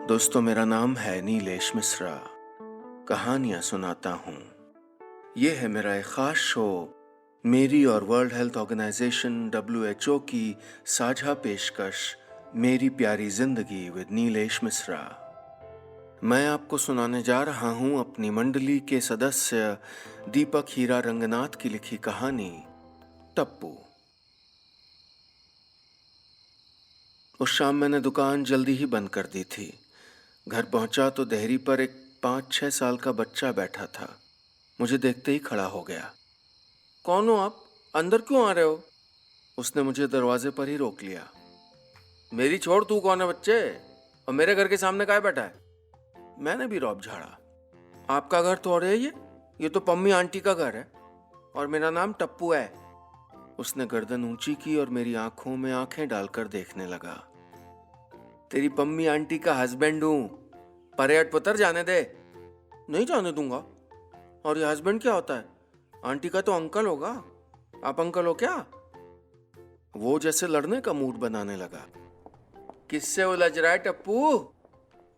दोस्तों, मेरा नाम है नीलेश मिश्रा। कहानियाँ सुनाता हूँ। ये है मेरा एक ख़ास शो, मेरी और वर्ल्ड हेल्थ ऑर्गेनाइजेशन WHO की साझा पेशकश, मेरी प्यारी जिंदगी विद नीलेश मिश्रा। मैं आपको सुनाने जा रहा हूँ अपनी मंडली के सदस्य दीपक हीरा रंगनाथ की लिखी कहानी टप्पू। उस शाम मैंने दुकान जल्दी ही बंद कर दी थी। घर पहुंचा तो देहरी पर एक 5-6 साल का बच्चा बैठा था। मुझे देखते ही खड़ा हो गया। कौन हो आप? अंदर क्यों आ रहे हो? उसने मुझे दरवाजे पर ही रोक लिया। मेरी छोड़, तू कौन है बच्चे? और मेरे घर के सामने काहे बैठा है? मैंने भी रौब झाड़ा। आपका घर थोड़े है ये तो पम्मी आंटी का घर है और मेरा नाम टप्पू है। उसने गर्दन ऊंची की और मेरी आंखों में आंखें डालकर देखने लगा। तेरी पम्मी आंटी का हस्बैंड हूं। परे हट पुत्र, जाने दे। नहीं जाने दूंगा। और ये हस्बैंड क्या होता है? आंटी का तो अंकल होगा। आप अंकल हो क्या? वो जैसे लड़ने का मूड बनाने लगा। किससे उलझ रहा है टप्पू?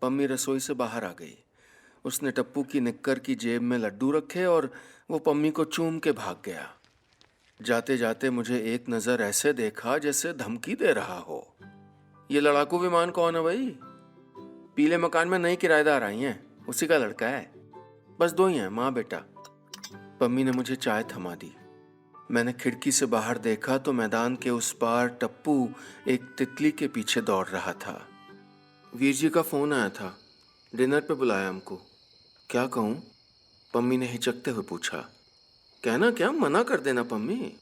पम्मी रसोई से बाहर आ गई। उसने टप्पू की निक्कर की जेब में लड्डू रखे और वो पम्मी को चूम के भाग गया। जाते जाते मुझे एक नजर ऐसे देखा जैसे धमकी दे रहा हो। ये लड़ाकू विमान कौन है भाई? पीले मकान में नई किराएदार आई हैं, उसी का लड़का है। बस दो ही हैं, माँ बेटा। पम्मी ने मुझे चाय थमा दी। मैंने खिड़की से बाहर देखा तो मैदान के उस पार टप्पू एक तितली के पीछे दौड़ रहा था। वीर जी का फोन आया था, डिनर पे बुलाया हमको। क्या कहूँ? पम्मी ने हिचकते हुए पूछा। कहना क्या, मना कर देना पम्मी।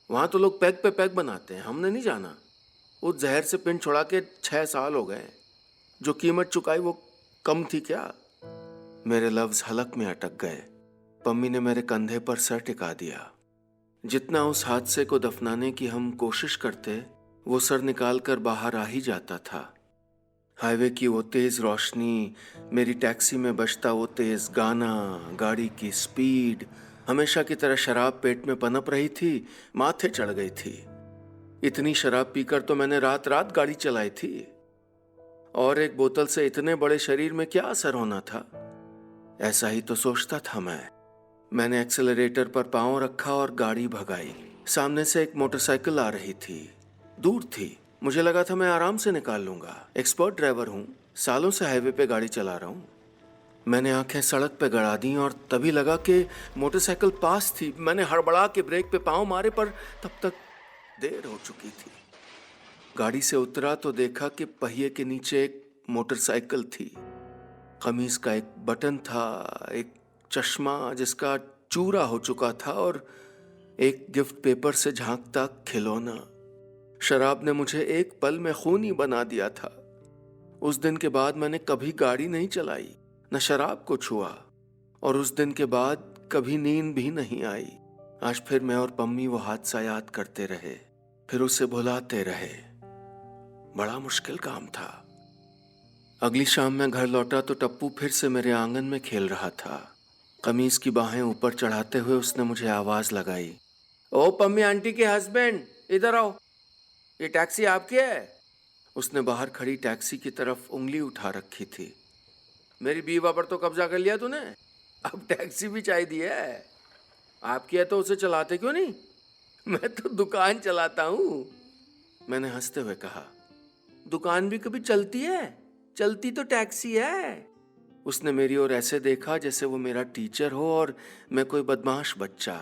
वहां तो लोग पैग पे पैग बनाते हैं, हमने नहीं जाना। उस जहर से पिंड छुड़ा के 6 साल हो गए। जो कीमत चुकाई वो कम थी क्या? मेरे लफ्ज हलक में अटक गए। पम्मी ने मेरे कंधे पर सर टिका दिया। जितना उस हादसे को दफनाने की हम कोशिश करते, वो सर निकाल कर बाहर आ ही जाता था। हाईवे की वो तेज रोशनी, मेरी टैक्सी में बजता वो तेज गाना, गाड़ी की स्पीड, हमेशा की तरह शराब पेट में पनप रही थी, माथे चढ़ गई थी। इतनी शराब पीकर तो मैंने रात रात गाड़ी चलाई थी। और एक बोतल से इतने बड़े शरीर में क्या असर होना था? ऐसा ही तो सोचता था मैंने एक्सेलरेटर पर पांव रखा और गाड़ी भगाई। सामने से एक मोटरसाइकिल आ रही थी। दूर थी। मुझे लगा था मैं आराम से निकाल लूंगा। एक्सपर्ट ड्राइवर हूं, सालों से हाईवे पे गाड़ी चला रहा हूं। मैंने आंखें सड़क पे गड़ा दी और तभी लगा कि मोटरसाइकिल पास थी। मैंने हड़बड़ा के ब्रेक पे पांव मारे, पर तब तक देर हो चुकी थी। गाड़ी से उतरा तो देखा कि पहिए के नीचे एक मोटरसाइकिल थी। कमीज का एक बटन था, एक चश्मा जिसका चूरा हो चुका था और एक गिफ्ट पेपर से झांकता खिलौना। शराब ने मुझे एक पल में खूनी बना दिया था। उस दिन के बाद मैंने कभी गाड़ी नहीं चलाई, न शराब को छुआ, और उस दिन के बाद कभी नींद भी नहीं आई। आज फिर मैं और पम्मी वो हादसा याद करते रहे, फिर उसे भुलाते रहे। बड़ा मुश्किल काम था। अगली शाम मैं घर लौटा तो टप्पू फिर से मेरे आंगन में खेल रहा था। कमीज की बाहें ऊपर चढ़ाते हुए उसने मुझे आवाज लगाई। ओ पम्मी आंटी के हस्बैंड, इधर आओ। ये टैक्सी आपकी है? उसने बाहर खड़ी टैक्सी की तरफ उंगली उठा रखी थी। मेरी बीवा पर तो कब्जा कर लिया तूने, अब टैक्सी भी चाहिए है। आपकी है तो उसे चलाते क्यों नहीं? मैं तो दुकान चलाता हूँ, मैंने हंसते हुए कहा। दुकान भी कभी चलती है? चलती तो टैक्सी है। उसने मेरी ओर ऐसे देखा जैसे वो मेरा टीचर हो और मैं कोई बदमाश बच्चा।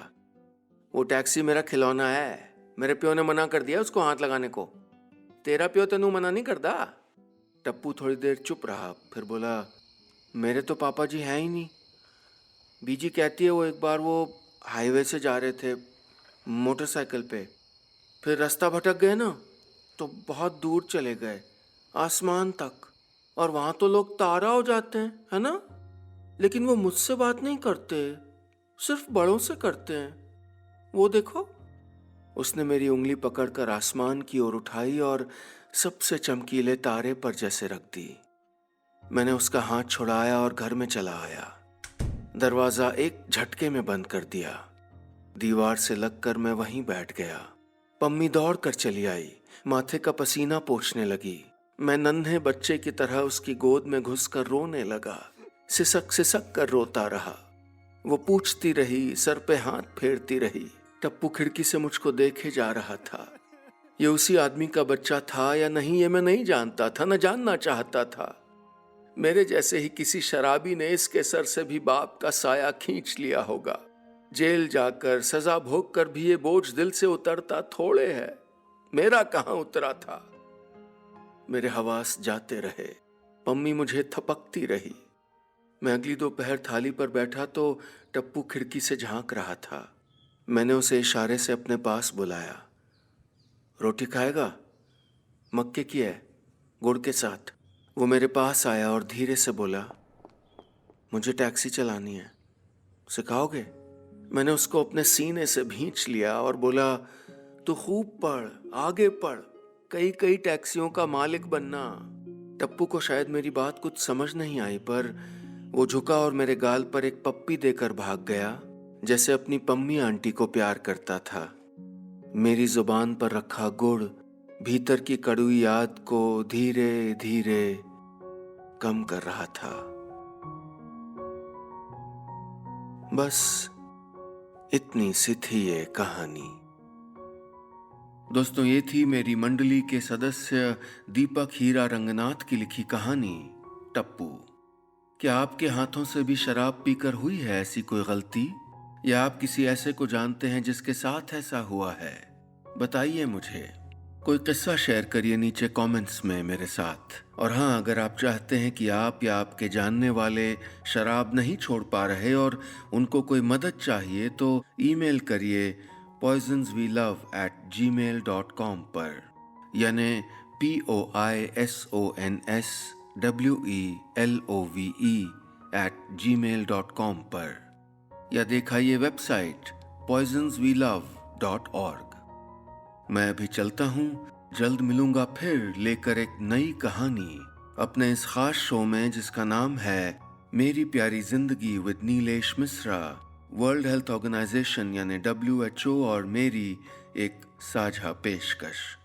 वो टैक्सी मेरा खिलौना है। मेरे प्यो ने मना कर दिया उसको हाथ लगाने को। तेरा प्यो तेनू मना नहीं करदा? टप्पू थोड़ी देर चुप रहा, फिर बोला, मेरे तो पापा जी हैं ही नहीं। बीजी कहती है वो एक बार वो हाईवे से जा रहे थे मोटरसाइकिल पे, फिर रास्ता भटक गए ना, तो बहुत दूर चले गए, आसमान तक। और वहां तो लोग तारा हो जाते हैं, है ना? लेकिन वो मुझसे बात नहीं करते, सिर्फ बड़ों से करते हैं। वो देखो। उसने मेरी उंगली पकड़कर आसमान की ओर उठाई और सबसे चमकीले तारे पर जैसे रख दी। मैंने उसका हाथ छुड़ाया और घर में चला आया। दरवाजा एक झटके में बंद कर दिया। दीवार से लगकर मैं वहीं बैठ गया। पम्मी दौड़ कर चली आई, माथे का पसीना पोंछने लगी। मैं नन्हे बच्चे की तरह उसकी गोद में घुसकर रोने लगा। सिसक सिसक कर रोता रहा। वो पूछती रही, सर पे हाथ फेरती रही। टप्पू खिड़की से मुझको देखे जा रहा था। ये उसी आदमी का बच्चा था या नहीं, ये मैं नहीं जानता था, न जानना चाहता था। मेरे जैसे ही किसी शराबी ने इसके सर से भी बाप का साया खींच लिया होगा। जेल जाकर सजा भोग कर भी ये बोझ दिल से उतरता थोड़े है। मेरा कहां उतरा था। मेरे हवास जाते रहे। पम्मी मुझे थपकती रही। मैं अगली दोपहर थाली पर बैठा तो टप्पू खिड़की से झांक रहा था। मैंने उसे इशारे से अपने पास बुलाया। रोटी खाएगा? मक्के की है, गुड़ के साथ। वो मेरे पास आया और धीरे से बोला, मुझे टैक्सी चलानी है, सिखाओगे? मैंने उसको अपने सीने से भींच लिया और बोला, तू खूब पढ़, आगे पढ़, कई कई टैक्सियों का मालिक बनना। टप्पू को शायद मेरी बात कुछ समझ नहीं आई, पर वो झुका और मेरे गाल पर एक पप्पी देकर भाग गया, जैसे अपनी पम्मी आंटी को प्यार करता था। मेरी जुबान पर रखा गुड़ भीतर की कड़वी याद को धीरे धीरे कम कर रहा था। बस इतनी सी थी ये कहानी। दोस्तों, ये थी मेरी मंडली के सदस्य दीपक हीरा रंगनाथ की लिखी कहानी टप्पू। क्या आपके हाथों से भी शराब पीकर हुई है ऐसी कोई गलती, या आप किसी ऐसे को जानते हैं जिसके साथ ऐसा हुआ है? बताइए मुझे। कोई किस्सा शेयर करिए नीचे कमेंट्स में मेरे साथ। और हाँ, अगर आप चाहते हैं कि आप या आपके जानने वाले शराब नहीं छोड़ पा रहे और उनको कोई मदद चाहिए, तो ईमेल करिए poisonswelove@gmail.com पर, यानी poisonswelove@gmail.com पर, या दिखाइए वेबसाइट poisonswelove.org। मैं अभी चलता हूँ, जल्द मिलूंगा फिर लेकर एक नई कहानी अपने इस खास शो में जिसका नाम है मेरी प्यारी जिंदगी with Nilesh Mishra. World Health Organization यानी WHO और मेरी एक साझा पेशकश।